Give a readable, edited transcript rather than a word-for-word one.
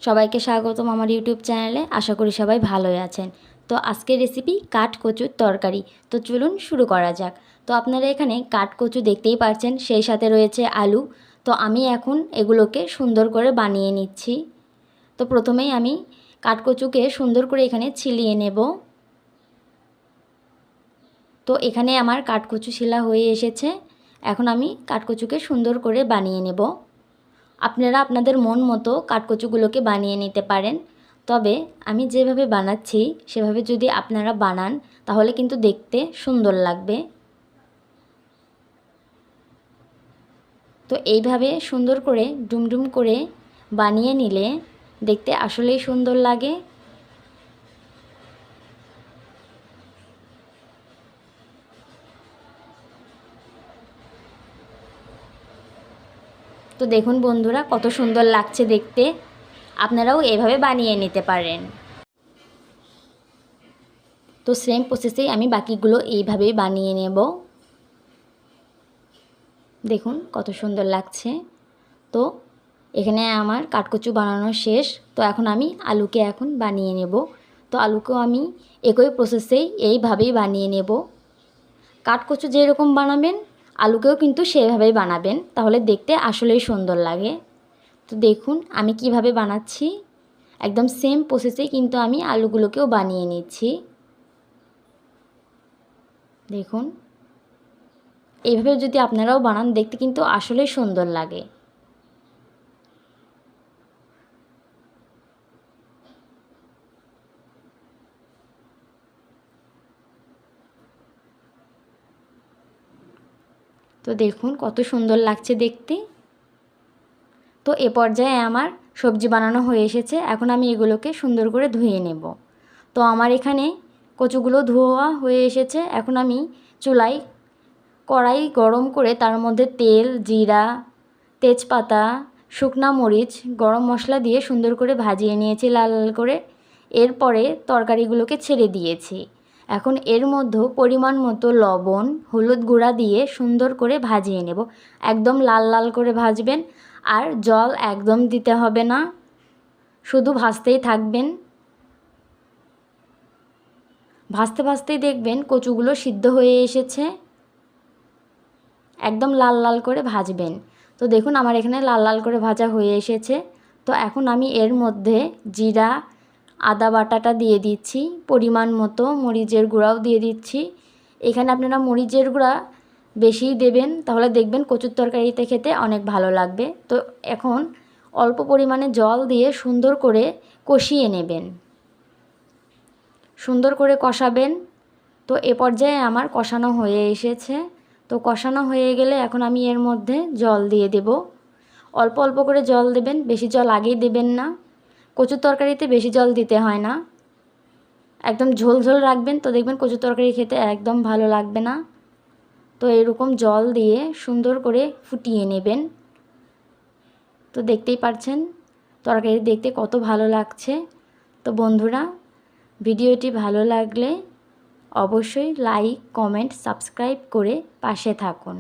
সবাইকে স্বাগতম আমার ইউটিউব চ্যানেলে। আশা করি সবাই ভালোই আছেন। তো আজকের রেসিপি কাঠকচুর তরকারি। তো চলুন শুরু করা যাক। তো আপনারা এখানে কাঠকচু দেখতেই পাচ্ছেন, সেই সাথে রয়েছে আলু। তো আমি এখন এগুলোকে সুন্দর করে বানিয়ে নিচ্ছি। তো প্রথমেই আমি কাঠকচুকে সুন্দর করে এখানে ছিলিয়ে নেব। তো এখানে আমার কাঠকচু ছিলা হয়ে এসেছে। এখন আমি কাঠকচুকে সুন্দর করে বানিয়ে নেব। আপনারা আপনাদের মন মতো কাঠকচুগুলোকে বানিয়ে নিতে পারেন। তবে আমি যেভাবে বানাচ্ছি সেভাবে যদি আপনারা বানান তাহলে কিন্তু দেখতে সুন্দর লাগবে। তো এইভাবে সুন্দর করে ডুমডুম করে বানিয়ে নিলে দেখতে আসলেই সুন্দর লাগে। তো দেখুন বন্ধুরা, কত সুন্দর লাগছে দেখতে। আপনারাও এভাবে বানিয়ে নিতে পারেন। তো সেম প্রসেসেই আমি বাকিগুলো এইভাবেই বানিয়ে নেব। দেখুন কত সুন্দর লাগছে। তো এখানে আমার কাঠকচু বানানো শেষ। তো এখন আমি আলুকে বানিয়ে নেব। তো আলুকেও আমি একই প্রসেসেই এইভাবেই বানিয়ে নেব। কাঠকচু যেরকম বানাবেন আলুকেও কিন্তু সেভাবেই বানাবেন, তাহলে দেখতে আসলেই সুন্দর লাগে। তো দেখুন আমি কিভাবে বানাচ্ছি, একদম সেম প্রসেসেই কিন্তু আমি আলুগুলোকেও বানিয়ে নিচ্ছি। দেখুন এইভাবে যদি আপনারাও বানান দেখতে কিন্তু আসলেই সুন্দর লাগে। তো দেখুন কত সুন্দর লাগছে দেখতে। তো এ পর্যায়ে আমার সবজি বানানো হয়ে এসেছে। এখন আমি এগুলোকে সুন্দর করে ধুয়ে নেব। তো আমার এখানে কচুগুলো ধোয়া হয়ে এসেছে। এখন আমি চুলায় কড়াই গরম করে তার মধ্যে তেল, জিরা, তেজপাতা, শুকনা মরিচ, গরম মশলা দিয়ে সুন্দর করে ভাজিয়ে নিয়েছি লাল লাল করে। এরপরে তরকারিগুলোকে ছেড়ে দিয়েছি। এখন এর মধ্যে পরিমাণ মতো লবণ, হলুদ গুঁড়া দিয়ে সুন্দর করে ভাজিয়ে নেব। একদম লাল লাল করে ভাজবেন, আর জল একদম দিতে হবে না, শুধু ভাজতেই থাকবেন। ভাজতে ভাজতেই দেখবেন কচুগুলো সিদ্ধ হয়ে এসেছে। একদম লাল লাল করে ভাজবেন। তো দেখুন আমার এখানে লাল লাল করে ভাজা হয়ে এসেছে। তো এখন আমি এর মধ্যে জিরা, আদা বাটাটা দিয়ে দিচ্ছি, পরিমাণ মতো মরিচের গুঁড়াও দিয়ে দিচ্ছি। এখানে আপনারা মরিচের গুঁড়া বেশিই দেবেন, তাহলে দেখবেন কচুর তরকারিতে খেতে অনেক ভালো লাগবে। তো এখন অল্প পরিমাণে জল দিয়ে সুন্দর করে কষিয়ে নেবেন, সুন্দর করে কষাবেন। তো এ পর্যায়ে আমার কষানো হয়ে এসেছে। তো কষানো হয়ে গেলে এখন আমি এর মধ্যে জল দিয়ে দেব। অল্প অল্প করে জল দেবেন, বেশি জল আগেই দেবেন না। কচুর তরকারিতে বেশি জল দিতে হয় না, একদম ঝোল ঝোল রাখবেন। তো দেখবেন কচুর তরকারি খেতে একদম ভালো লাগবে না। তো এরকম জল দিয়ে সুন্দর করে ফুটিয়ে নেবেন। তো দেখতেই পাচ্ছেন তরকারি দেখতে কত ভালো লাগছে। তো বন্ধুরা, ভিডিওটি ভালো লাগলে অবশ্যই লাইক, কমেন্ট, সাবস্ক্রাইব করে পাশে থাকুন।